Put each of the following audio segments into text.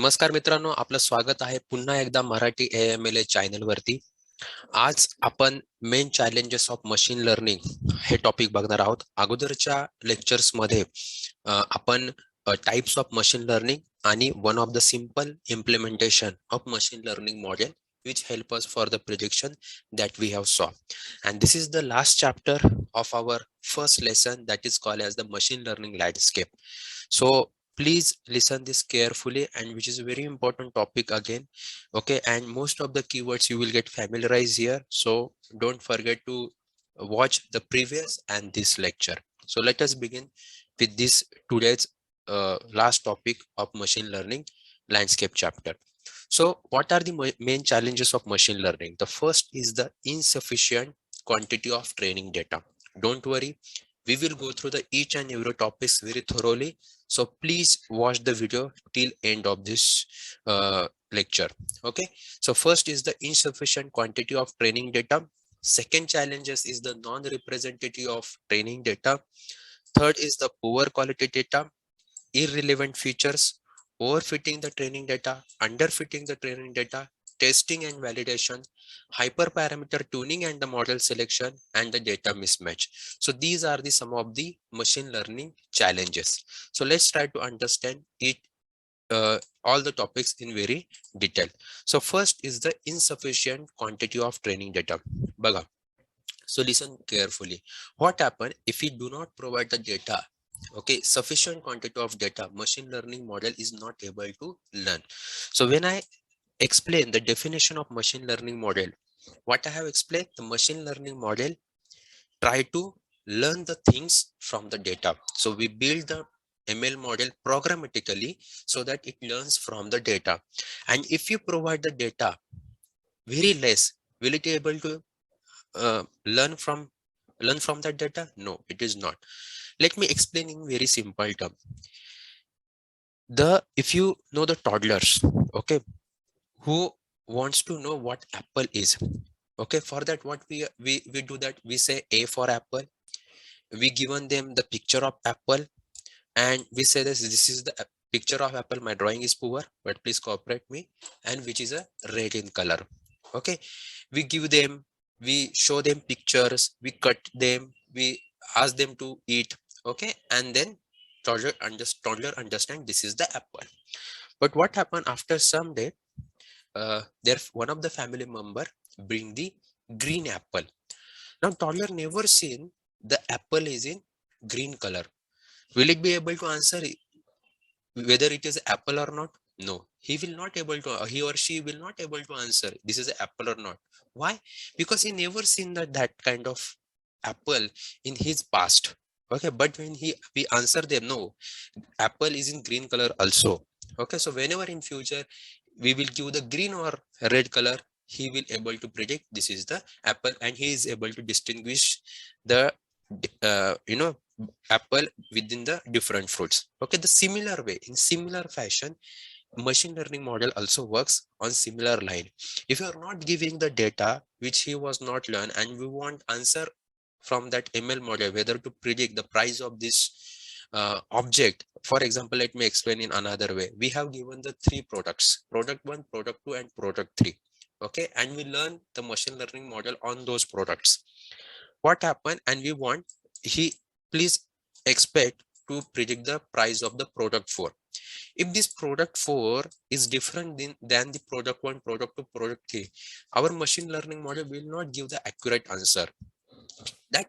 नमस्कार मित्रांनो, आपलं स्वागत आहे पुन्हा एकदा मराठी AMLA चॅनल वरती. आज आपण main challenges of machine learning हे टॉपिक बघणार आहोत. अगोदरच्या लेक्चर्स मध्ये आपण टाइप्स ऑफ मशीन लर्निंग आणि one of the simple implementation of machine learning model which help us for the prediction that we have saw, and this is the last chapter of our first lesson that is called as the machine learning landscape. So please listen this carefully, and which is a very important topic again. Okay, and most of the keywords you will get familiarized here, so don't forget to watch the previous and this lecture. So let us begin with this today's last topic of machine learning landscape chapter. So what are the main challenges of machine learning? The first is the insufficient quantity of training data. Don't worry, we will go through the each and every topics very thoroughly, so please watch the video till end of this lecture. Okay, so first is the insufficient quantity of training data. Second challenges is the non-representative of training data. Third is the poor quality data, irrelevant features, overfitting the training data, underfitting the training data, testing and validation, hyperparameter tuning and the model selection, and the data mismatch. So these are the some of the machine learning challenges. So let's try to understand it all the topics in very detail. So first is the insufficient quantity of training data. Baga. So listen carefully. What happen if we do not provide the data? Okay, sufficient quantity of data, machine learning model is not able to learn. So when I explain the definition of machine learning model, what I have explained, the machine learning model try to learn the things from the data. So we build the ML model programmatically so that it learns from the data. And if you provide the data very less, will it able to learn from that data? No, it is not. Let me explain in very simple term. If you know the toddlers, okay, who wants to know what apple is, okay, for that what we do, that we say A for apple, we given them the picture of apple, and we say this is the picture of apple. My drawing is poor, but please cooperate me, and which is a red in color. Okay, we give them, we show them pictures, we cut them, we ask them to eat. Okay, and then toddler understand this is the apple. But what happened after some day, there one of the family member bring the green apple. Now toddler never seen the apple is in green color. Will it be able to answer whether it is apple or not? No, he will not able to, he or she will not able to answer this is apple or not. Why? Because he never seen that kind of apple in his past. Okay, but when we answer them, no, apple is in green color also. Okay, so whenever in future we will give the green or red color, he will able to predict this is the apple, and he is able to distinguish the apple within the different fruits. Okay, the similar way, in similar fashion, machine learning model also works on similar line. If you are not giving the data which he was not learned, and we want answer from that ML model whether to predict the price of this object. For example, let me explain in another way. We have given the three products, product 1, product 2, and product 3. Okay, and we learn the machine learning model on those products. What happened, and we want he please expect to predict the price of the product 4. If this product 4 is different than the product 1, product 2, product 3, our machine learning model will not give the accurate answer. That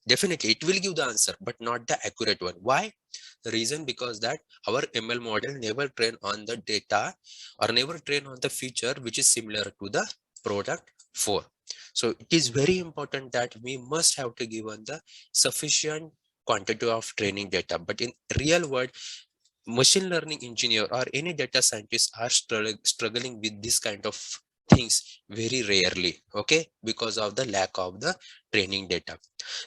definitely it will give the answer, but not the accurate one. Why? The reason, because that our ML model never train on the data or never train on the feature which is similar to the product 4. So it is very important that we must have to give on the sufficient quantity of training data. But in real world, machine learning engineer or any data scientists are struggling with this kind of things very rarely. Okay, because of the lack of the training data.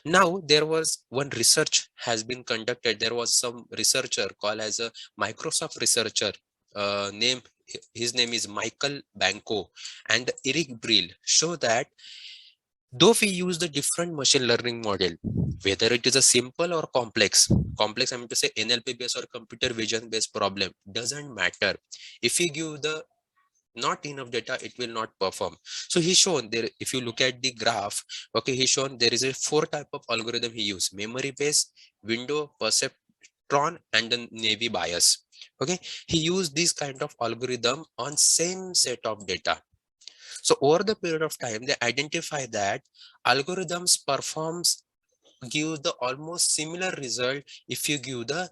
Now there was one research has been conducted. There was some researcher called as a Microsoft researcher, name his name is Michael Banco and Eric Brill, show that Though we use the different machine learning model, whether it is a simple or complex, I mean to say NLP based or computer vision based problem, doesn't matter. If you give the not enough data, it will not perform. So he's shown there, if you look at the graph, okay, he's shown there is a 4 type of algorithm he used: memory based, window, perceptron, and the navy bias. Okay, he used this kind of algorithm on same set of data. So over the period of time, they identify that algorithms performs give the almost similar result if you give the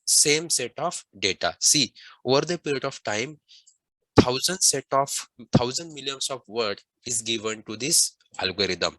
same set of data. See, over the period of time, thousand millions of word is given to this algorithm.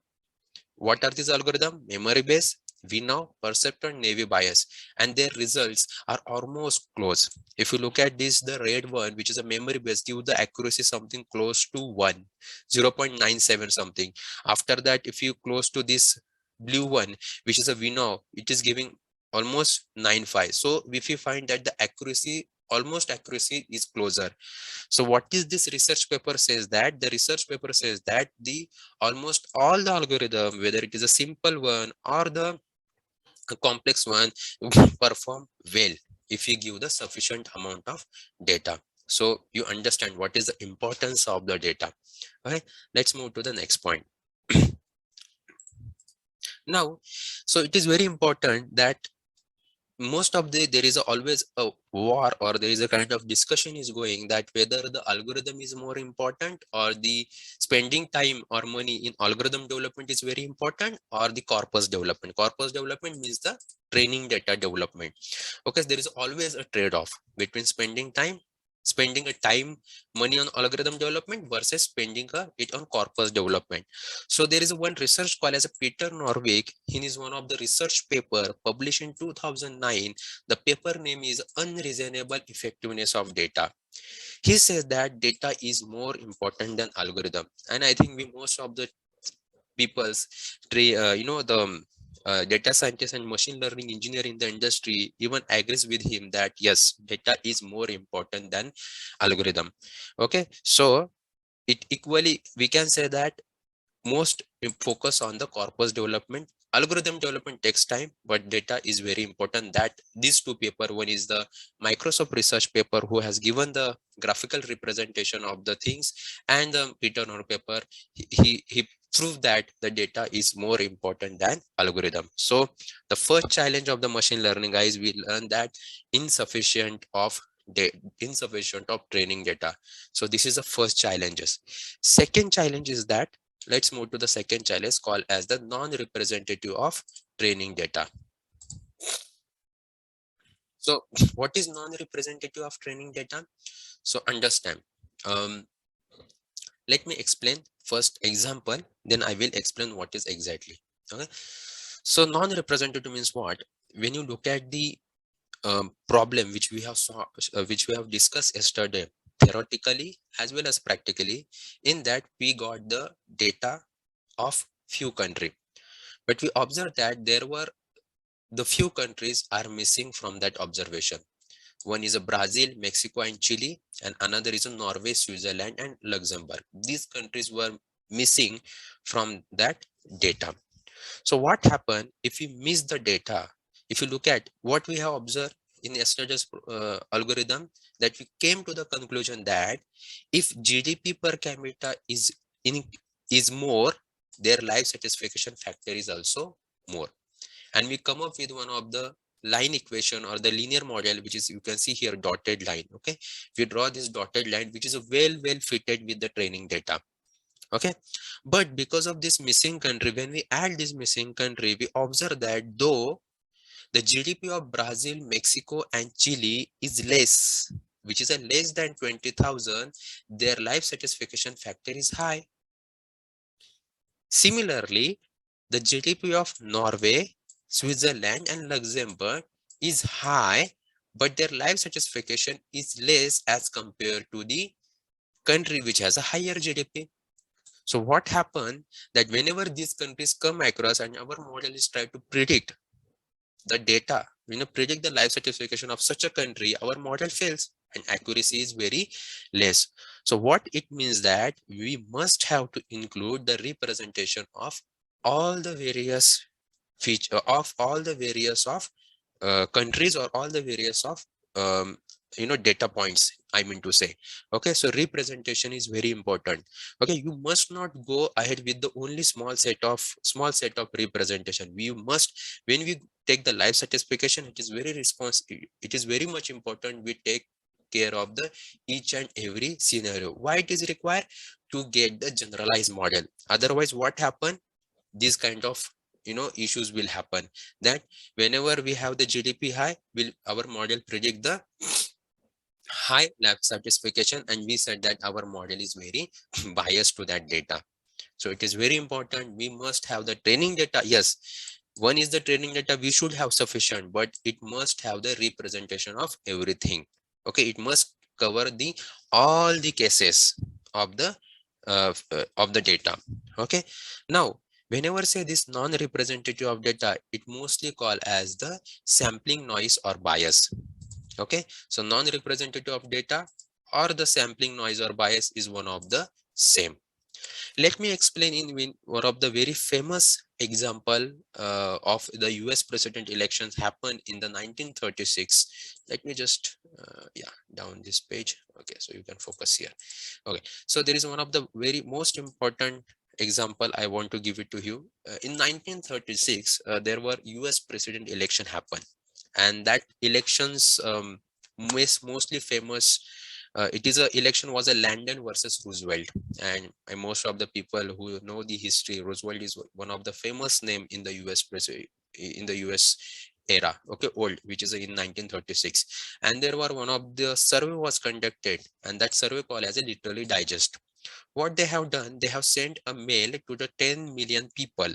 What are these algorithm? Memory base, VNow, perceptor, navy bias, and their results are almost close. If you look at this, the red one, which is a memory base, give the accuracy something close to 1, 0.97 something. After that, if you close to this blue one, which is a VNow, it is giving almost 9.5. So if you find that the accuracy, almost accuracy is closer. So what is this research paper says that? The research paper says that the almost all the algorithm, whether it is a simple one or the complex one, will perform well if you give the sufficient amount of data. So you understand what is the importance of the data. Okay, let's move to the next point. Now, so it is very important that most of there is always a war, or there is a kind of discussion is going that whether the algorithm is more important, or the spending time or money in algorithm development is very important, or the corpus development means the training data development. Okay, there is always a trade-off between spending a time money on algorithm development versus spending it on corpus development. So there is one research called as a Peter Norvig. In his one of the research paper published in 2009, the paper name is Unreasonable Effectiveness of Data. He says that data is more important than algorithm, and I think we most of the people's the data scientist and machine learning engineer in the industry even agrees with him that yes, data is more important than algorithm. Okay, so it equally we can say that most focus on the corpus development. Algorithm development takes time, but data is very important. That these two paper, one is the Microsoft research paper who has given the graphical representation of the things, and the Peter Nor paper, he proved that the data is more important than algorithm. So the first challenge of the machine learning, guys, we learn that insufficient of insufficient of training data. So this is the first challenges. Second challenge is that, let's move to the second challenge called as the non-representative of training data. So what is non-representative of training data? So understand. Um, Let me explain first example, then I will explain what is exactly. Okay. So non-representative means what? When you look at the problem which we have discussed yesterday, theoretically as well as practically, in that we got the data of few country, but we observed that there were the few countries are missing from that observation. One is a Brazil, Mexico, and Chile, and another is a Norway, Switzerland, and Luxembourg. These countries were missing from that data. So what happened if we miss the data? If you look at what we have observed in yesterday's algorithm, that we came to the conclusion that if GDP per capita in is more, their life satisfaction factor is also more. And we come up with one of the line equation or the linear model, which is, you can see here, dotted line. Okay, we draw this dotted line, which is a well fitted with the training data. Okay, but because of this missing country, when we add this missing country, we observe that though the GDP of Brazil, Mexico, and Chile is less, which is a less than 20,000, their life satisfaction factor is high. Similarly, the GDP of Norway, Switzerland, and Luxembourg is high, but their life satisfaction is less as compared to the country which has a higher GDP. So what happened that whenever these countries come across and our model is try to predict the data, predict the life satisfaction of such a country, our model fails. and accuracy is very less. So what it means that we must have to include the representation of all the various feature of all the various of countries or all the various of um, data points, I mean to say. Okay, so representation is very important. Okay, you must not go ahead with the only small set of representation. We must, when we take the live certification, it is very much important we take care of the each and every scenario. Why it is required? To get the generalized model. Otherwise what happen, these kind of issues will happen, that whenever we have the GDP high, will our model predict the high lab satisfaction, and we said that our model is very biased to that data. So it is very important we must have the training data. Yes, one is the training data we should have sufficient, but it must have the representation of everything. Okay, it must cover the all the cases of the data. Okay, now whenever say this non-representative of data, it mostly called as the sampling noise or bias. Okay, so non-representative of data or the sampling noise or bias is one of the same. Let me explain in one of the very famous example of the US president elections happened in the 1936. Let me just yeah, down this page. Okay, so you can focus here. Okay, so there is one of the very most important example I want to give it to you. In 1936, there were US president election happened, and that elections mostly famous. It is a election was a Landon versus Roosevelt, and most of the people who know the history, Roosevelt is one of the famous name in the in the US era. Okay, old, which is in 1936, and there were one of the survey was conducted, and that survey called as a literally digest. What they have done, they have sent a mail to the 10 million people.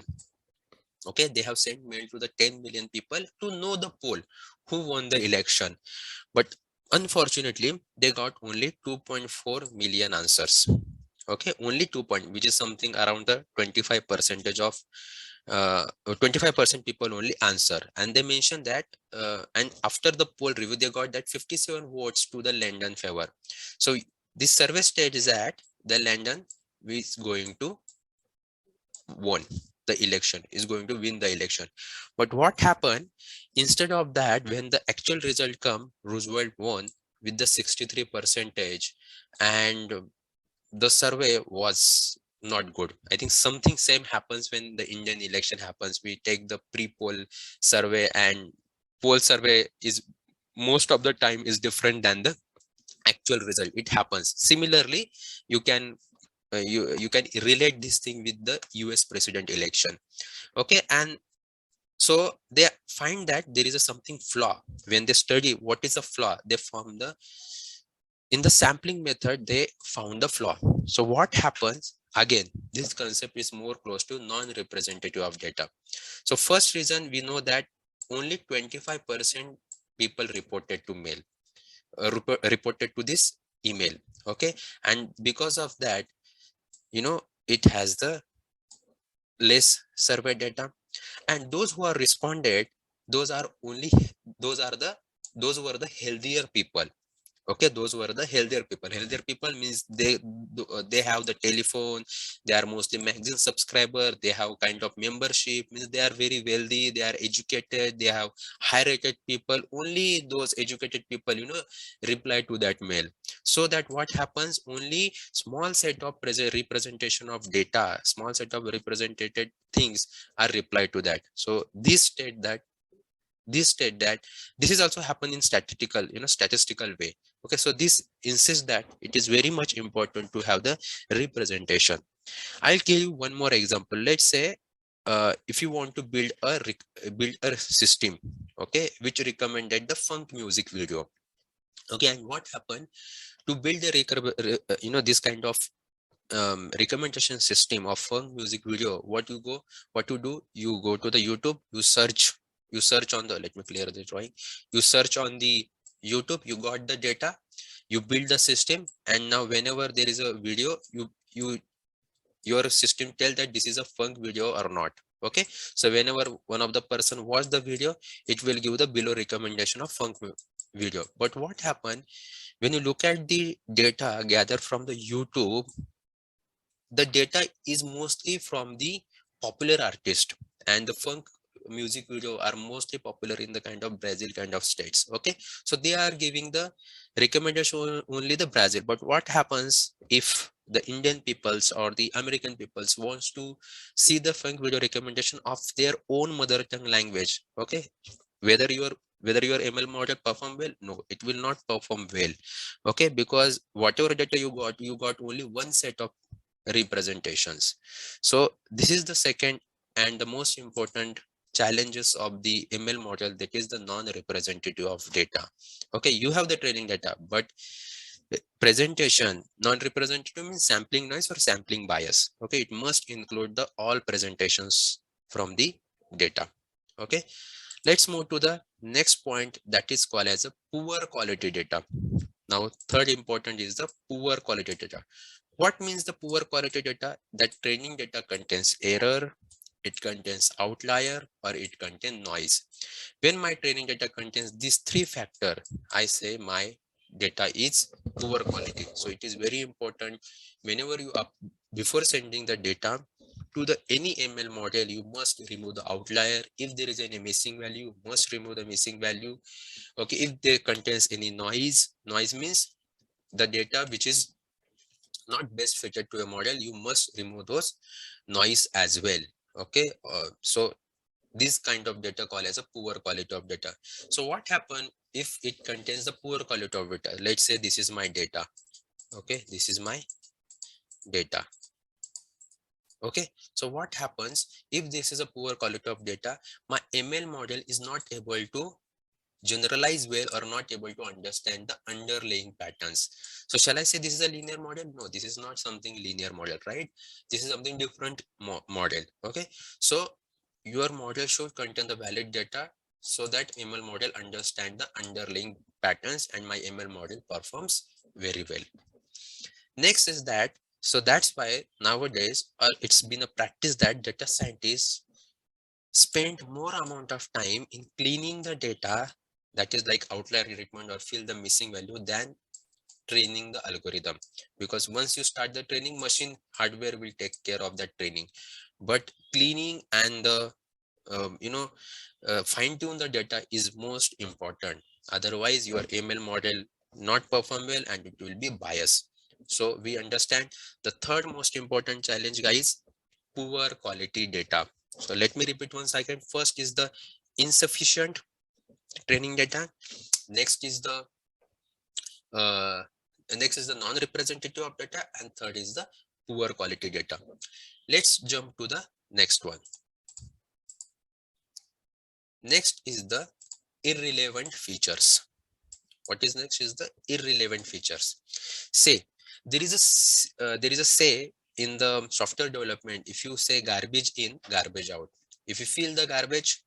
Okay, they have sent mail to the 10 million people to know the poll who won the election, but unfortunately they got only 2.4 million answers. Okay, only 2 point, which is something around the 25 percentage of 25% people only answer. And they mentioned that and after the poll review they got that 57 votes to the Landon favor. So this survey states that the Landon is going to won the election, is going to win the election. But what happened, instead of that, when the actual result come, Roosevelt won with the 63 percentage, and the survey was not good. I think something same happens when the Indian election happens. We take the pre-poll survey, and poll survey is most of the time is different than the actual result. It happens similarly. You can you can relate this thing with the US president election. Okay, and so they find that there is a something flaw. When they study what is the flaw, they found the, in the sampling method they found the flaw. So what happens again, this concept is more close to non-representative of data. So first reason, we know that only 25% people reported to mail, reported to this email. Okay, and because of that, it has the less survey data. And those who are responded, those are only, those are the, those were the healthier people. Okay, those were the healthier people. Healthier people means they have the telephone, they are mostly magazine subscriber, they have kind of membership, means they are very wealthy, they are educated, they have high rated people. Only those educated people reply to that mail. So that what happens, only small set of representation of data, small set of represented things are replied to that. So this state that this is also happen in statistical way. Okay, so this insists that it is very much important to have the representation. I'll give you one more example. Let's say if you want to build a system, okay, which recommended the funk music video. Okay, and what happened to build the this kind of recommendation system of funk music video? What you do, you go to the YouTube, you search on the, let me clear the drawing, you search on the YouTube, you got the data, you build the system, and now whenever there is a video, your system tell that this is a funk video or not. Okay, so whenever one of the person watch the video, it will give the below recommendation of funk video. But what happened when you look at the data gathered from the YouTube, the data is mostly from the popular artist, and the funk music video are mostly popular in the kind of Brazil kind of states. Okay, so they are giving the recommendation only the Brazil. But what happens if the Indian peoples or the American peoples wants to see the funk video recommendation of their own mother tongue language? Okay, whether your ML model perform well, no, it will not perform well. Okay, because whatever data you got only one set of representations. So this is the second and the most important challenges of the ML model, that is the non-representative of data. Okay, you have the training data, but presentation non-representative means sampling noise or sampling bias. Okay, it must include the all presentations from the data. Okay, let's move to the next point, that is called as a poor quality data. Now third important is the poor quality data. What means the poor quality data? That training data contains error, it contains outlier, or it contains noise. When my training data contains these three factors, I say my data is poor quality. So it is very important whenever you up before sending the data to the any ML model, you must remove the outlier. If there is any missing value, you must remove the missing value. Okay, if there contains any noise means the data which is not best fitted to a model, you must remove those noise as well. Okay, so this kind of data called as a poor quality of data. So what happen if it contains the poor quality of data? Let's say this is my data. Okay, this is my data. Okay, so what happens if this is a poor quality of data? My ML model is not able to generalize well or not able to understand the underlying patterns. So shall I say this is a linear model? No, this is not something linear model, right? This is something different model. Okay, so your model should contain the valid data so that ML model understand the underlying patterns and my ML model performs very well. Next is that, so that's why nowadays it's been a practice that data scientists spend more amount of time in cleaning the data, that is like outlier treatment or fill the missing value, than training the algorithm. Because once you start the training, machine hardware will take care of that training, but cleaning and the fine tune the data is most important. Otherwise your ML model not perform well and it will be biased. So we understand the third most important challenge, guys, poor quality data. So let me repeat once again. First is the insufficient training data. Next is the uh, non-representative of data, and third is the poor quality data. Let's jump to the next one. Next is the irrelevant features. What is next is the irrelevant features. Say there is a say in the software development. If you say garbage in, garbage out. If you fill the garbage,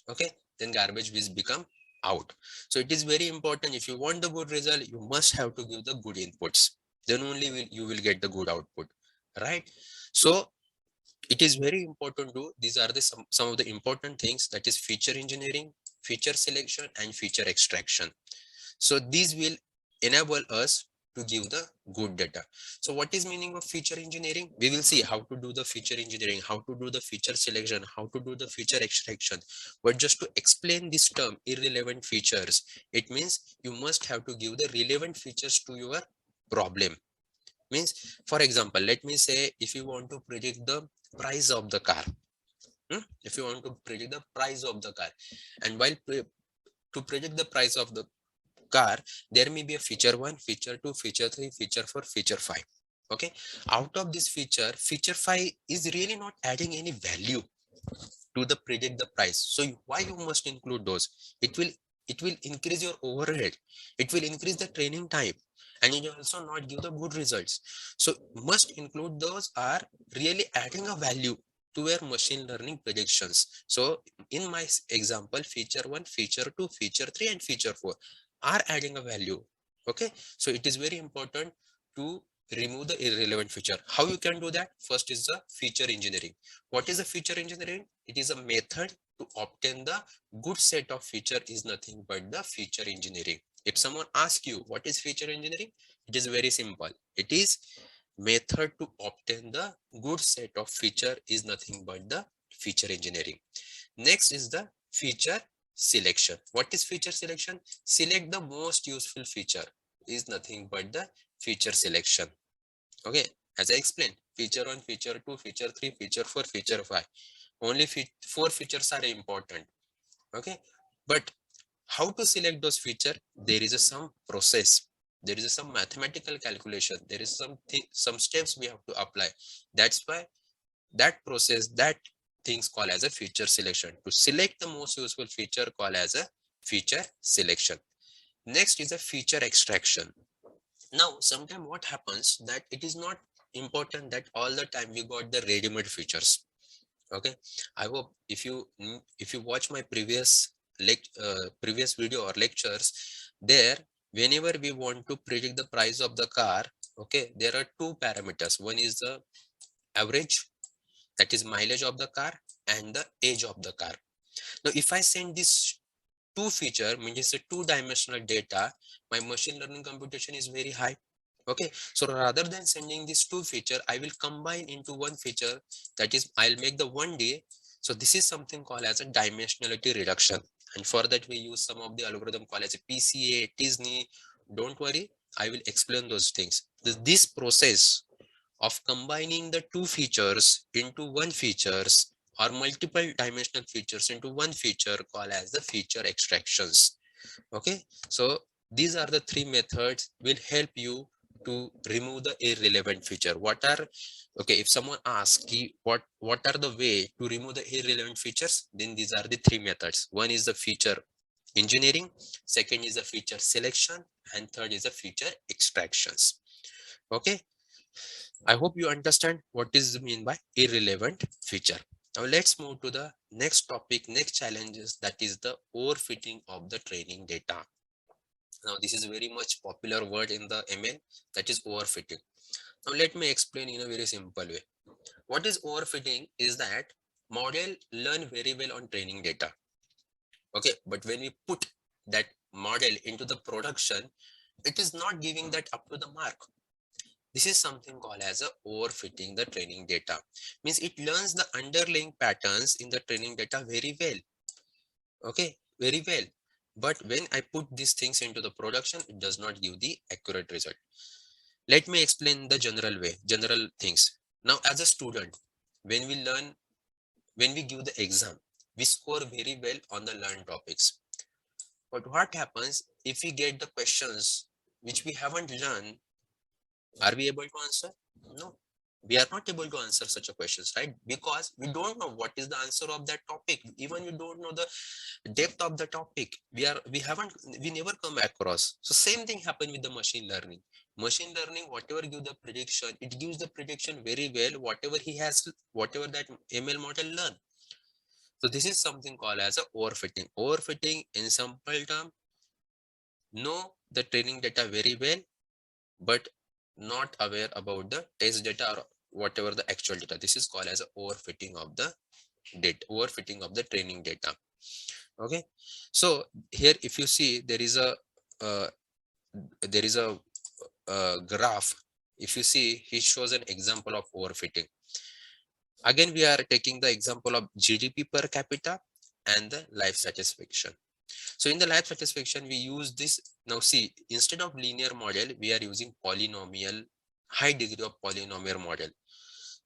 okay, then garbage will become out. So it is very important. If you want the good result, you must have to give the good inputs, then only you will get the good output, right? So it is very important to, these are the some of the important things, that is feature engineering, feature selection, and feature extraction. So these will enable us to give the good data. So what is meaning of feature engineering? We will see how to do the feature engineering, how to do the feature selection, how to do the feature extraction. But just to explain this term irrelevant features, it means you must have to give the relevant features to your problem. Means, for example, let me say if you want to predict the price of the car, if you want to predict the price of the car, and while to predict the price of the car, there may be a feature 1, feature 2, feature 3, feature 4, feature 5. Okay, out of this feature 5 is really not adding any value to the predict the price. So why you must include those? It will increase your overhead, it will increase the training time, and it will also not give the good results. So must include those are really adding a value to your machine learning predictions. So in my example, feature 1, feature 2, feature 3, and feature 4 are adding a value. Okay, so it is very important to remove the irrelevant feature. How you can do that? First is the feature engineering. What is a feature engineering? It is a method to obtain the good set of feature, is nothing but the feature engineering. If someone asks you what is feature engineering, it is very simple. It is method to obtain the good set of feature is nothing but the feature engineering. Next is the feature selection. What is feature selection? Select the most useful feature is nothing but the feature selection. Okay, as I explained, feature 1, feature 2, feature 3, feature 4, feature 5. Only 4 features are important. Okay, but how to select those feature? There is some process. There is some mathematical calculation. There is some steps we have to apply. That's why that process, that things called as a feature selection. To select the most useful feature called as a feature selection. Next is a feature extraction. Now, sometimes what happens that it is not important that all the time we got the ready-made features. Okay, I hope if you watch my previous video or lectures, there whenever we want to predict the price of the car, okay, there are two parameters. One is the average, that is mileage of the car, and the age of the car. Now, if I send this two feature, means it's a two-dimensional data, my machine learning computation is very high. Okay, so rather than sending these two feature, I will combine into one feature, that is I'll make the 1 day. So this is something called as a dimensionality reduction, and for that we use some of the algorithm called as a PCA, Disney. Don't worry, I will explain those things. This process of combining the two features into one features or multiple dimensional features into one feature called as the feature extractions. Okay, so these are the three methods will help you to remove the irrelevant feature. What are, okay, if someone asks what are the way to remove the irrelevant features, then these are the three methods. One is the feature engineering, second is the feature selection, and third is the feature extractions. Okay, I hope you understand what is mean by irrelevant feature. Now let's move to the next topic, next challenges, that is the overfitting of the training data. Now this is very much popular word in the ML, that is overfitting. Now let me explain in a very simple way. What is overfitting is that model learn very well on training data. Okay, but when we put that model into the production, it is not giving that up to the mark. This is something called as a overfitting the training data. Means it learns the underlying patterns in the training data very well. Okay, very well. But when I put these things into the production, it does not give the accurate result. Let me explain the general way, general things. Now, as a student, when we learn, when we give the exam, we score very well on the learned topics. But what happens if we get the questions which we haven't learned? Are we able to answer? No, we are not able to answer such a questions, right? Because we don't know what is the answer of that topic. Even we don't know the depth of the topic. We never come across. So same thing happened with the machine learning. Machine learning, whatever give the prediction, it gives the prediction very well, whatever he has, whatever that ML model learn. So this is something called as a overfitting. Overfitting in simple term, know the training data very well, but not aware about the test data or whatever the actual data. This is called as a overfitting of the data, overfitting of the training data. Okay, so here if you see uh, there is a graph. If you see, he shows an example of overfitting. Again, we are taking the example of GDP per capita and the life satisfaction. So in the life satisfaction, we use this. Now see, instead of linear model, we are using polynomial, high degree of polynomial model.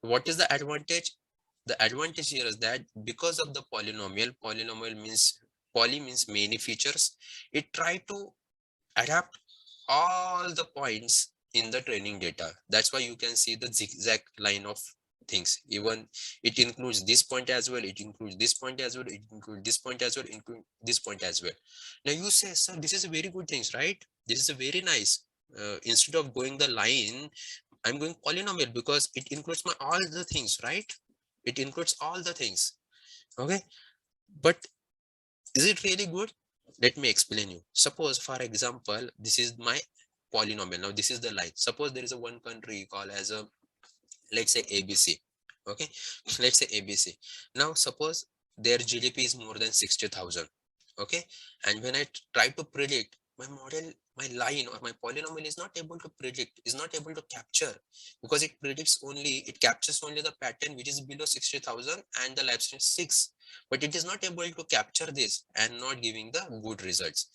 What is the advantage? The advantage here is that because of the polynomial means, poly means many features. It try to adapt all the points in the training data. That's why you can see the zigzag line of things. Even it includes this point as well, it includes this point as well, it includes this point as well, include this point as well. Now you say, sir, this is a very good things, right? This is a very nice. Instead of going the line, I'm going polynomial because it includes my all the things, right? It includes all the things. Okay, but is it really good? Let me explain you. Suppose, for example, this is my polynomial. Now this is the line. Suppose there is a one country called as a, let's say ABC. Okay, let's say ABC. Now suppose their GDP is more than 60,000. Okay, and when I try to predict my model, my line or my polynomial is not able to predict, is not able to capture, because it predicts only, it captures only the pattern which is below 60,000 and the lifespan 6, but it is not able to capture this and not giving the good results.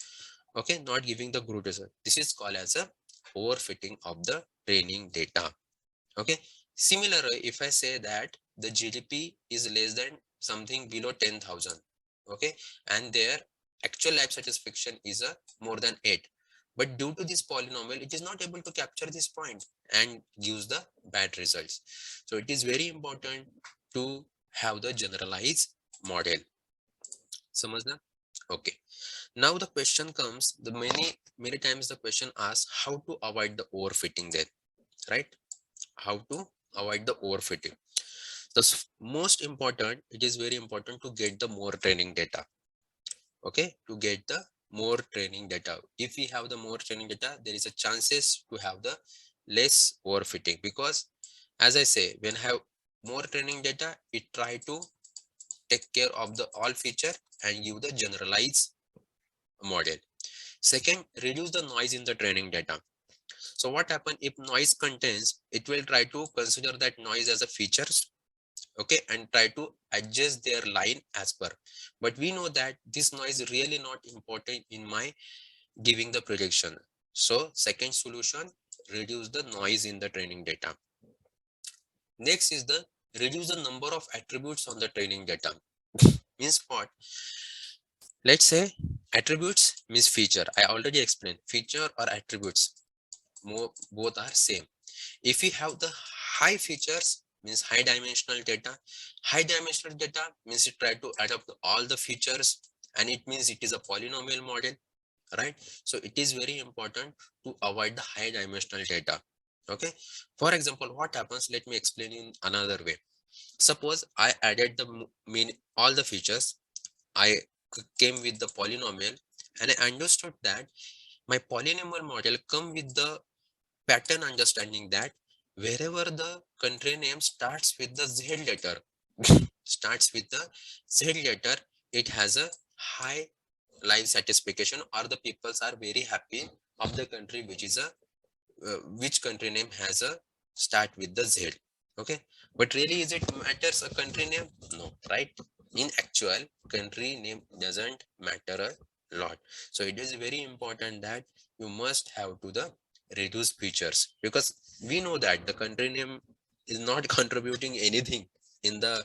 Okay, not giving the good result. This is called as a overfitting of the training data. Okay, similarly, if I say that the GDP is less than something below 10,000, okay, and their actual life satisfaction is a more than 8, but due to this polynomial it is not able to capture this point and gives the bad results. So it is very important to have the generalized model. Samajna? Okay, now the question comes, the many times the question asks how to avoid the overfitting then, right? How to avoid the overfitting. The most important, it is very important to get the more training data. Okay, to get the more training data. If we have the more training data, there is a chances to have the less overfitting, because as I say, when I have more training data, it try to take care of the all feature and give the generalized model. Second, reduce the noise in the training data. So what happen if noise contains, it will try to consider that noise as a features, okay, and try to adjust their line as per. But we know that this noise is really not important in my giving the prediction. So second solution, reduce the noise in the training data. Next is the reduce the number of attributes on the training data. Means what? Let's say attributes means feature. I already explained feature or attributes. Both are same. If we have the high features, means high dimensional data. High dimensional data means it try to adopt all the features, and it means it is a polynomial model, right? So it is very important to avoid the high dimensional data. Okay, for example, what happens, let me explain in another way. Suppose I added the mean all the features, I came with the polynomial, and I understood that my polynomial model come with the pattern understanding that wherever the country name starts with the Z letter, starts with the Z letter, it has a high life satisfaction, or the peoples are very happy of the country which is a which country name has a start with the Z. Okay, but really is it matters a country name? No, right? In actual, country name doesn't matter a lot. So it is very important that you must have to the reduce features, because we know that the country name is not contributing anything in the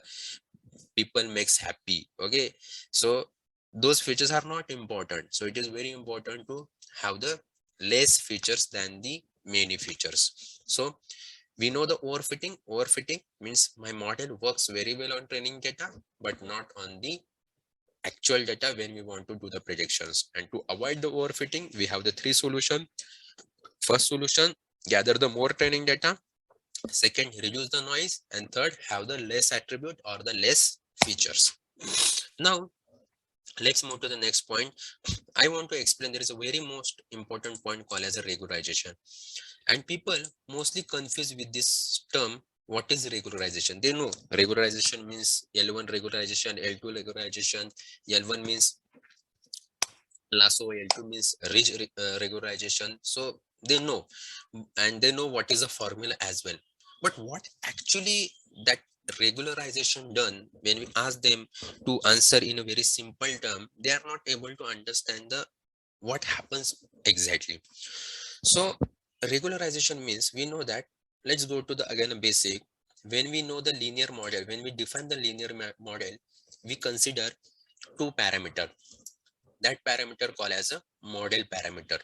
people makes happy. Okay, so those features are not important. So it is very important to have the less features than the many features. So we know the overfitting. Overfitting means my model works very well on training data, but not on the actual data when we want to do the predictions. And to avoid the overfitting, we have the three solution. First solution, gather the more training data. Second, reduce the noise. And third, have the less attribute or the less features. Now, let's move to the next point. I want to explain there is a very most important point called as a regularization. And people mostly confuse with this term. What is regularization? They know regularization means L1 regularization, L2 regularization. L1 means lasso, L2 means ridge regularization. So they know, and they know what is a formula as well. But what actually that regularization done, when we ask them to answer in a very simple term, they are not able to understand the what happens exactly. So regularization means we know that, let's go to the again a basic. When we know the linear model, when we define the linear model, we consider two parameter. That parameter called as a model parameter,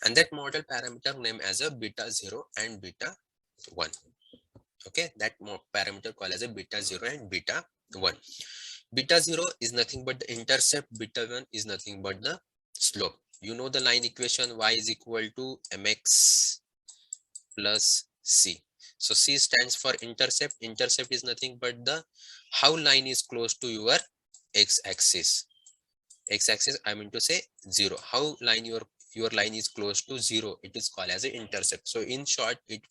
and that model parameter name as a beta 0 and beta 1. Okay, that parameter called as a beta 0 and beta 1. Beta 0 is nothing but the intercept, beta 1 is nothing but the slope. You know the line equation, y is equal to mx plus c. So c stands for intercept. Intercept is nothing but the how line is close to your x-axis. X-axis, I mean to say 0. How line your line is close to 0, it is called as an intercept. So in short, it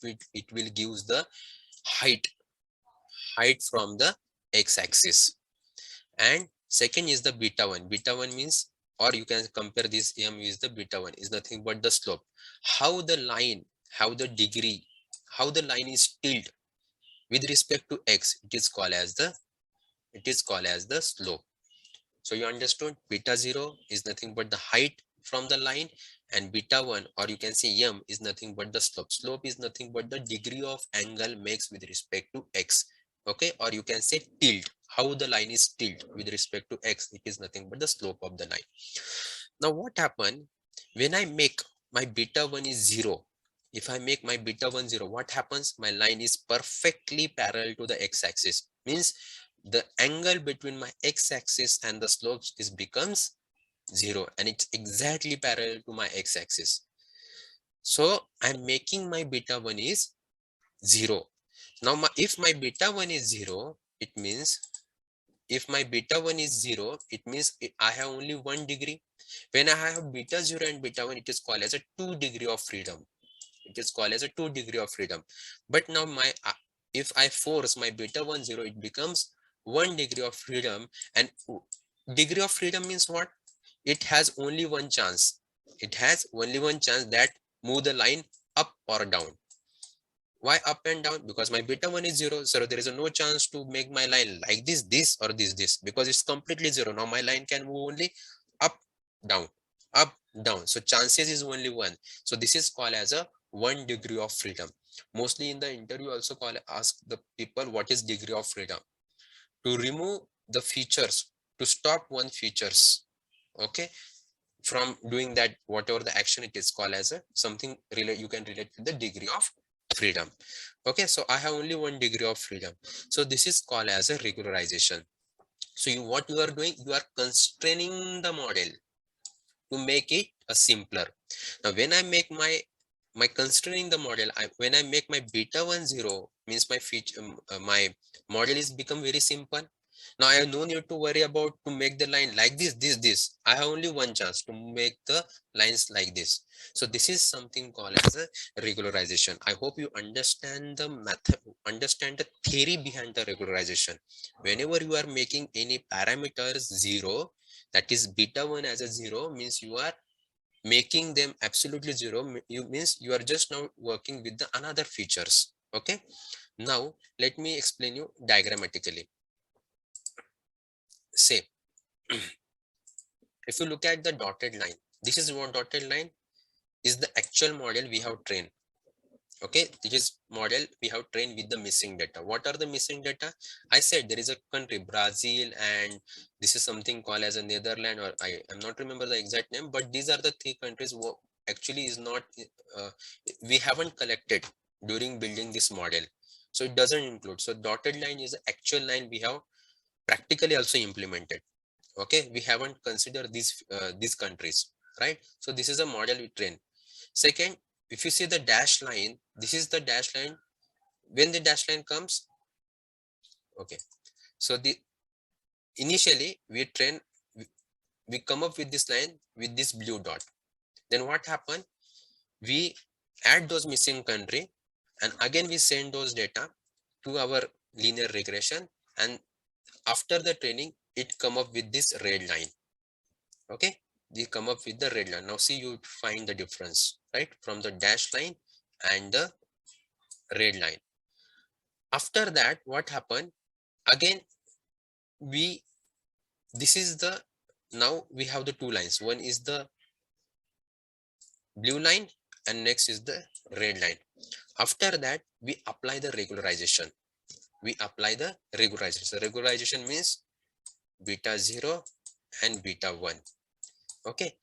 will gives the height from the x-axis. And second is the beta 1. Beta 1 means or you can compare this m is the beta 1 is nothing but the slope. How the line, how the degree, how the line is tilted with respect to x, it is called as the slope. So you understood, beta 0 is nothing but the height from the line, and beta 1, or you can say m, is nothing but the slope. Slope is nothing but the degree of angle makes with respect to x. Okay, or you can say tilt, how the line is tilt with respect to x, it is nothing but the slope of the line. Now what happen when I make my beta 1 is 0? If I make my beta 1 0, what happens? My line is perfectly parallel to the x-axis. Means the angle between my x-axis and the slopes is becomes 0, and it's exactly parallel to my x-axis. So I'm making my beta 1 is 0. Now if my beta 1 is 0, it means if my beta 1 is 0, it means I have only 1 degree. When I have beta 0 and beta 1, it is called as a 2 degree of freedom. It is called as a 2 degree of freedom. But now if I force my beta 1 0, it becomes 1 degree of freedom. And degree of freedom means what? It has only one chance. It has only one chance, that move the line up or down. Why up and down? Because my beta 1 is 0, so there is no chance to make my line like this or this, because it's completely 0. Now my line can move only up, down, up, down. So chances is only 1. So this is called as a 1 degree of freedom. Mostly in the interview also ask the people what is degree of freedom. To remove the features, to stop one features, okay, from doing that, whatever the action, it is called as a something you can relate to the degree of freedom. Okay, so I have only 1 degree of freedom, so this is called as a regularization. So what you are doing, you are constraining the model to make it a simpler. Now when I make my constraining the model, when I make my beta 1 0, means my feature my model is become very simple. Now I have no need to worry about to make the line like this. I have only one chance to make the lines like this. So this is something called as a regularization. I hope you understand the method, understand the theory behind the regularization. Whenever you are making any parameters 0, that is beta 1 as a 0, means you are making them absolutely 0. You means you are just now working with the another features. Okay, now let me explain you diagrammatically. Say if you look at the dotted line, this is one dotted line is the actual model we have trained. Okay, this is model we have trained with the missing data. What are the missing data? I said there is a country Brazil, and this is something called as a Netherlands, or I am not remember the exact name, but these are the 3 countries who actually is not uh, we haven't collected during building this model, so it doesn't include. So dotted line is the actual line we have practically also implemented. Okay, we haven't considered these countries, right? So this is a model we train. Second, if you see the dash line, this is the dash line. When the dash line comes, okay, so the initially we come up with this line with this blue dot. Then what happened, we add those missing country, and again we send those data to our linear regression, and after the training it come up with this red line. Okay, they come up with the red line. Now see, you find the difference, right, from the dash line and the red line. After that, what happened, again we this is the, now we have the 2 lines. One is the blue line and next is the red line. After that, we apply the regularization. We apply the regularization. Regularization means beta 0 and beta 1. Okay,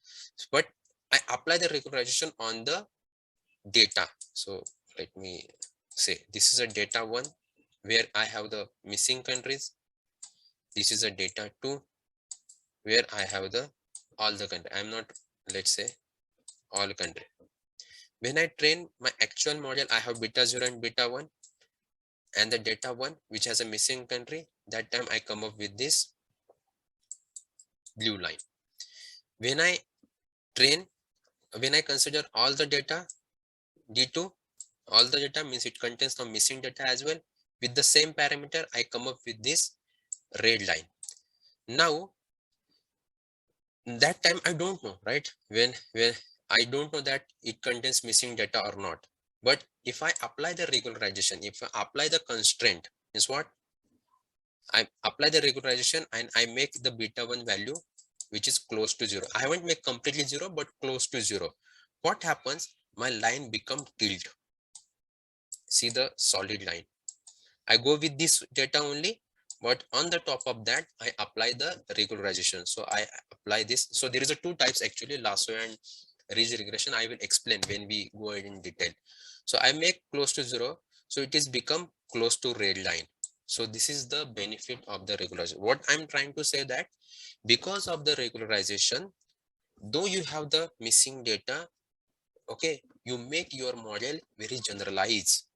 but I apply the regularization on the data. So let me say this is a data 1 where I have the missing countries. This is a data 2 where I have the all the country. I'm not, let's say, all country. When I train my actual model, I have beta 0 and beta 1 and the data 1 which has a missing country. That time I come up with this blue line. When I train, when I consider all the data D2, all the data means it contains some missing data as well. With the same parameter, I come up with this red line. Now That time I don't know, right? When I don't know that it contains missing data or not. But if I apply the regularization, if I apply the constraint, is what I apply the regularization and I make the beta 1 value which is close to 0. I haven't make completely 0 but close to 0. What happens? My line become tilde. See the solid line. I go with this data only, but on the top of that I apply the regularization. So I apply this. So there is a two types actually, lasso and ridge regression. I will explain when we go in detail. So I make close to 0, so it is become close to red line. So this is the benefit of the regularization. What I'm trying to say that because of the regularization, though you have the missing data, okay, you make your model very generalized.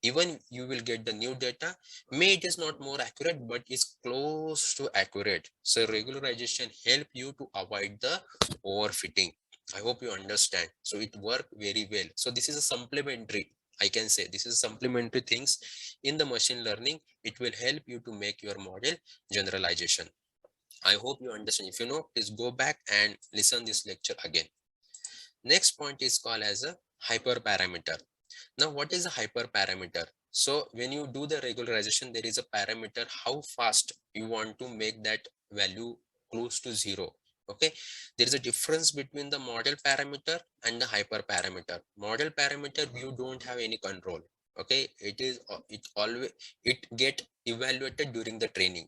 Even you will get the new data, may it is not more accurate but is close to accurate. So regularization help you to avoid the overfitting. I hope you understand. So it work very well. So this is a supplementary, I can say this is supplementary things in the machine learning. It will help you to make your model generalization. I hope you understand. If you know, please go back and listen this lecture again. Next point is called as a hyperparameter. Now, what is a hyperparameter? So when you do the regularization, there is a parameter how fast you want to make that value close to 0. Okay, there is a difference between the model parameter and the hyperparameter. Model parameter, you don't have any control. Okay, it always it get evaluated during the training.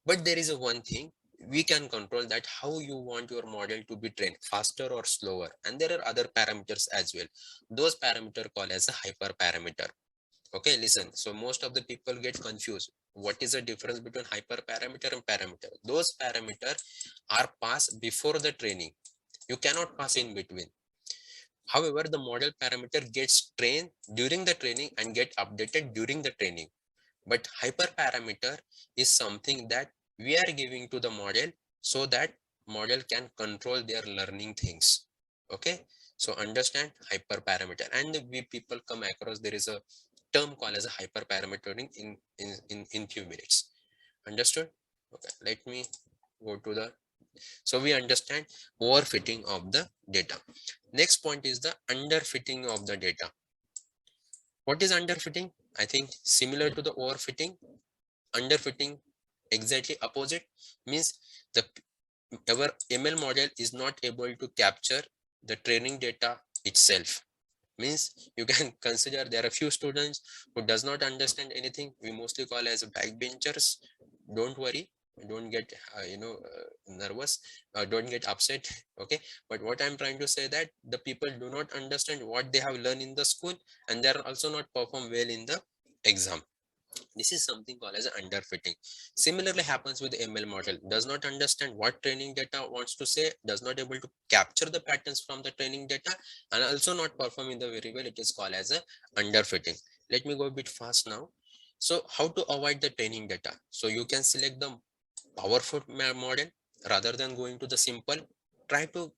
But there is a one thing we can control, that how you want your model to be trained, faster or slower. And there are other parameters as well. Those parameter called as a hyperparameter. Okay, listen. So most of the people get confused. What is the difference between hyperparameter and parameter? Those parameter are passed before the training. You cannot pass in between. However, the model parameter gets trained during the training and get updated during the training. But hyperparameter is something that we are giving to the model so that model can control their learning things. Okay, so understand hyperparameter. And we people come across, there is a term called as a hyperparametering in few minutes. Understood? Okay, let me go to the, so we understand overfitting of the data. Next point is the underfitting of the data. What is underfitting? I think similar to the overfitting. Underfitting, exactly opposite, means the our ML model is not able to capture the training data itself. Means you can consider there are a few students who does not understand anything. We mostly call as backbenchers. Don't worry, don't get nervous, don't get upset. Okay, but what I'm trying to say that the people do not understand what they have learned in the school, and they are also not perform well in the exam. This is something called as underfitting. Similarly happens with the ML model. Does not understand what training data wants to say, does not able to capture the patterns from the training data, and also not performing the very well. It is called as a underfitting. Let me go a bit fast now. So how to avoid the training data? So you can select the powerful model rather than going to the simple. Try to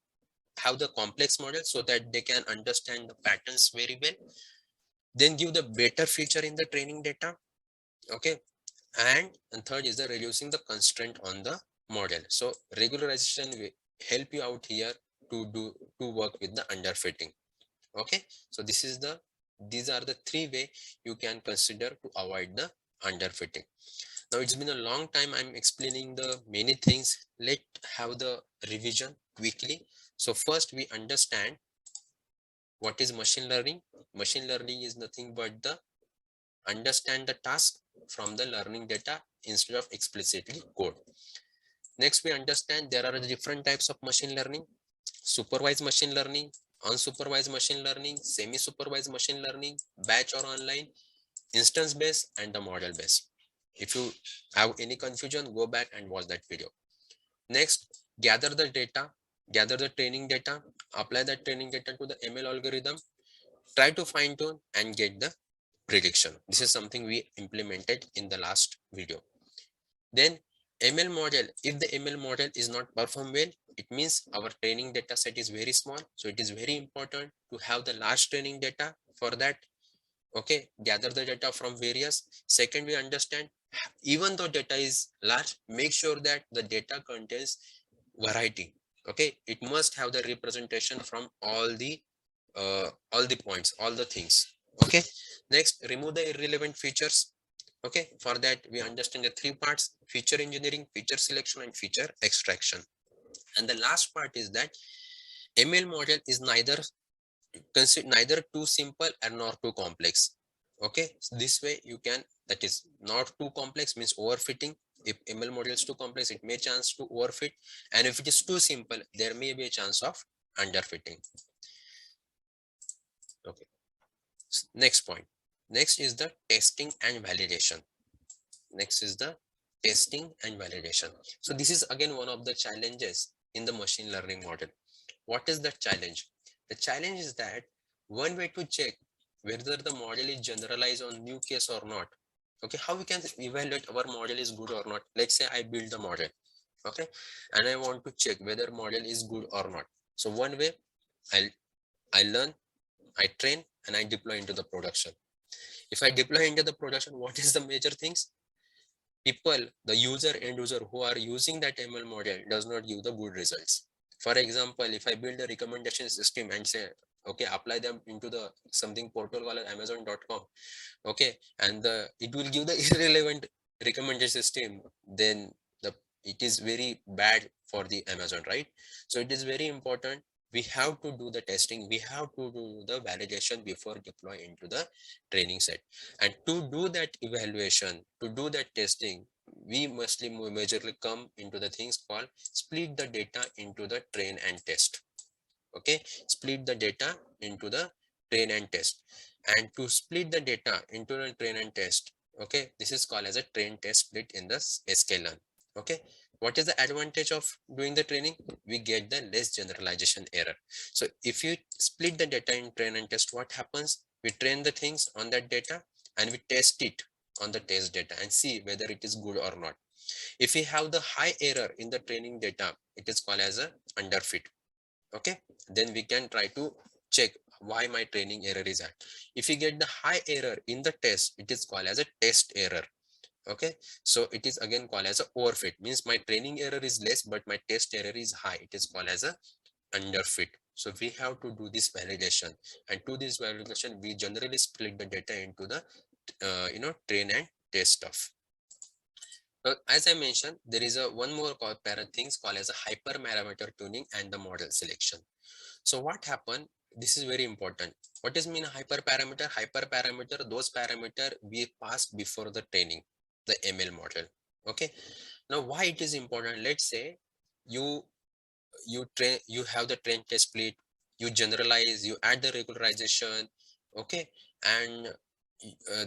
have the complex model so that they can understand the patterns very well. Then give the better feature in the training data. Okay, and third is the reducing the constraint on the model. So regularization will help you out here to do to work with the underfitting. Okay, so these are the three way you can consider to avoid the underfitting. Now it's been a long time I'm explaining the many things. Let's have the revision quickly. So first we understand what is machine learning. Machine learning is nothing but the understand the task from the learning data instead of explicitly code. Next, we understand there are different types of machine learning: supervised machine learning, unsupervised machine learning, semi-supervised machine learning, batch or online, instance-based, and the model-based. If you have any confusion, go back and watch that video. Next, gather the data, gather the training data, apply that training data to the ML algorithm, try to fine tune and get the prediction. This is something we implemented in the last video. Then ML model, if the ML model is not perform well, it means our training data set is very small. So it is very important to have the large training data for that. Okay, gather the data from various. Second, we understand even though data is large, make sure that the data contains variety. Okay, it must have the representation from all the points, all the things. Okay, next, remove the irrelevant features. Okay, for that we understand the three parts: feature engineering, feature selection, and feature extraction. And the last part is that ML model is neither too simple and nor too complex. Okay, so this way you can, that is, not too complex means overfitting. If ML model is too complex, it may chance to overfit, and if it is too simple, there may be a chance of underfitting. Okay, next point. Next is the testing and validation. Next is the testing and validation. So this is again one of the challenges in the machine learning model. What is the challenge? The challenge is that one way to check whether the model is generalized on new case or not. Okay, how we can evaluate our model is good or not? Let's say I build the model, okay, and I want to check whether model is good or not. So one way, I learn, I train, and I deploy into the production. If I deploy into the production, what is the major things? People, the end user who are using that ML model does not give the good results. For example, if I build a recommendation system and say, okay, apply them into the something portal called amazon.com, okay, and it will give the irrelevant recommendation system, then the it is very bad for the Amazon, right? So it is very important, we have to do the testing, we have to do the validation before deploy into the training set. And to do that evaluation, to do that testing, we mostly majorly come into the things called split the data into the train and test. Okay, split the data into the train and test. And to split the data into the train and test, okay, this is called as a train test split in the sklearn. Okay, what is the advantage of doing the training? We get the less generalization error. So if you split the data in train and test, what happens? We train the things on that data and we test it on the test data and see whether it is good or not. If we have the high error in the training data, it is called as a underfit. Okay, then we can try to check why my training error is at. If we get the high error in the test, it is called as a test error. Okay, so it is again called as a overfit, means my training error is less but my test error is high, it is called as a underfit. So we have to do this validation, and to this validation we generally split the data into the train and test stuff. Now, as I mentioned, there is a one more things called as a hyperparameter tuning and the model selection. So what happened? This is very important. What does mean hyperparameter? Hyperparameter, those parameter we pass before the training, the ML model. Okay. Now why it is important? Let's say you you have the train test split, you generalize, you add the regularization, okay, and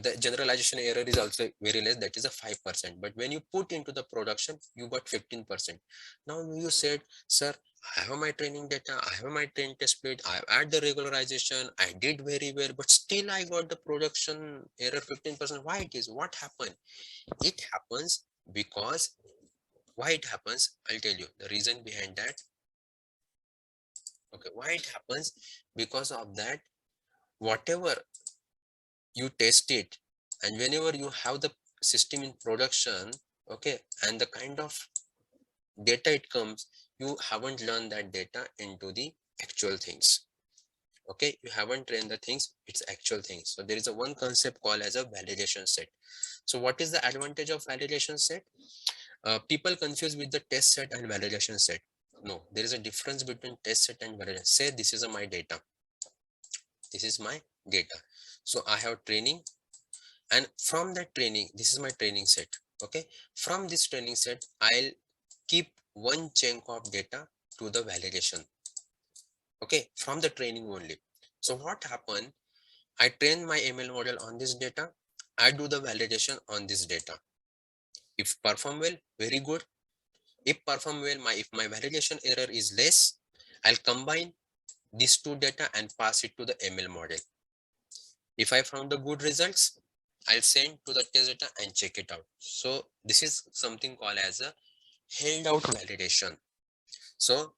the generalization error is also very less, that is a 5%. But when you put into the production, you got 15%. Now you said, sir, I have my training data, I have my train test split, I add the regularization, I did very well, but still I got the production error 15%. Why it is? What happened? It happens because, why it happens, I'll tell you the reason behind that. Okay, why it happens? Because of that, whatever you test it, and whenever you have the system in production, okay, and the kind of data it comes, you haven't learned that data into the actual things. Okay, you haven't trained the things, it's actual things. So there is a one concept called as a validation set. So what is the advantage of validation set? People confuse with the test set and validation set. No, there is a difference between test set and validation. Say this is my data, this is my data, so I have training, and from that training, this is my training set. Okay, from this training set I'll keep one chunk of data to the validation. Okay, from the training only. So what happened? I train my ML model on this data, I do the validation on this data. If perform well, very good. If perform well, if my validation error is less, I'll combine these two data and pass it to the ML model. If I found the good results, I'll send to the test data and check it out. So this is something called as a held out validation. So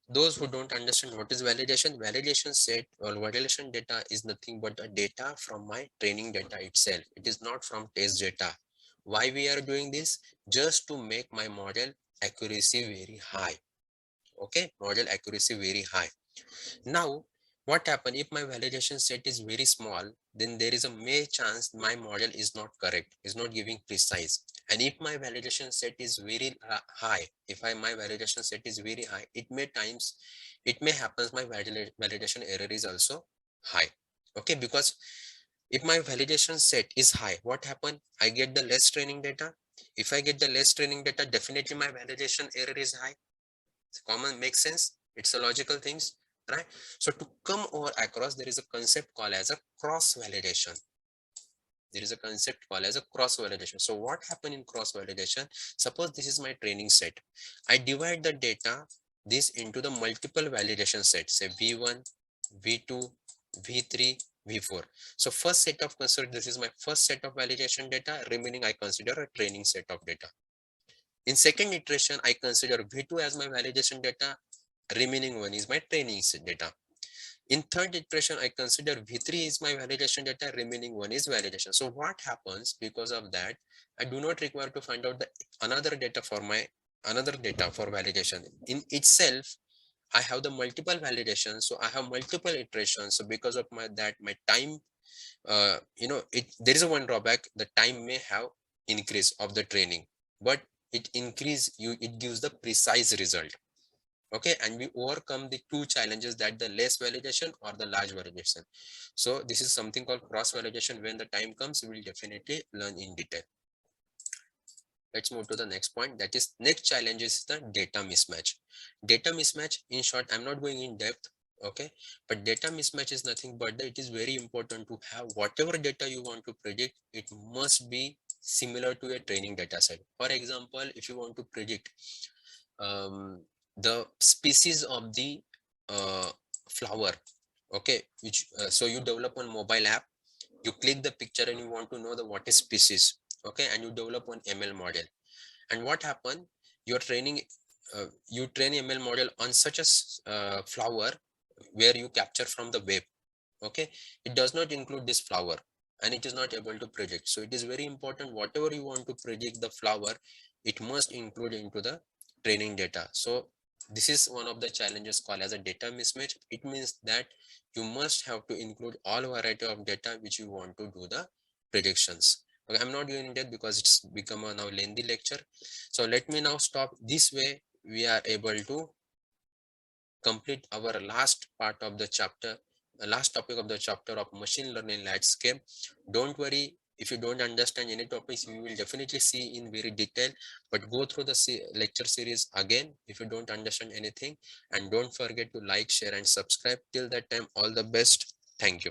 those who don't understand what is validation, validation set or validation data is nothing but the data from my training data itself. It is not from test data. Why we are doing this? Just to make my model accuracy very high. Okay, model accuracy very high. Now, what happen if my validation set is very small? Then there is a may chance my model is not correct, is not giving precise. And if my validation set is very high, if my validation set is very high, it may happens my validation error is also high. Okay, because if my validation set is high, what happen? I get the less training data. If I get the less training data, definitely my validation error is high. It's common, makes sense. It's a logical things, right? So to come over across, there is a concept called as a cross validation. There is a concept called as a cross validation. So what happened in cross validation? Suppose this is my training set. I divide the data this into the multiple validation sets, say V1, V2, V3, V4. So first set of consider this is my first set of validation data, remaining I consider a training set of data. In second iteration, I consider V2 as my validation data, remaining one is my training data. In third iteration, I consider V3 is my validation data, remaining one is validation. So what happens because of that, I do not require to find out the another data for validation. In itself, I have the multiple validations, so I have multiple iterations. So because of my time, there is a one drawback, the time may have increase of the training, but it gives the precise result. Okay, and we overcome the two challenges, that the less validation or the large validation. So this is something called cross validation. When the time comes, we will definitely learn in detail. Let's move to the next point, that is next challenge is the data mismatch. Data mismatch, in short, I'm not going in depth, okay, but data mismatch is nothing but that it is very important to have whatever data you want to predict, it must be similar to a training data set. For example, if you want to predict the species of the uh, flower, okay, which so you develop one mobile app, you click the picture and you want to know the what is species, okay, and you develop one ML model. And what happened, you're training you train ML model on such a flower where you capture from the web, okay, it does not include this flower and it is not able to predict. So it is very important, whatever you want to predict the flower, it must include into the training data. So this is one of the challenges called as a data mismatch. It means that you must have to include all variety of data which you want to do the predictions. Okay, I'm not doing that because it's become a now lengthy lecture. So let me now stop. This way we are able to complete our last part of the chapter, last topic of the chapter of machine learning landscape. Don't worry if you don't understand any topics, we will definitely see in very detail, but go through the lecture series again if you don't understand anything, and don't forget to like, share and subscribe. Till that time, all the best. Thank you.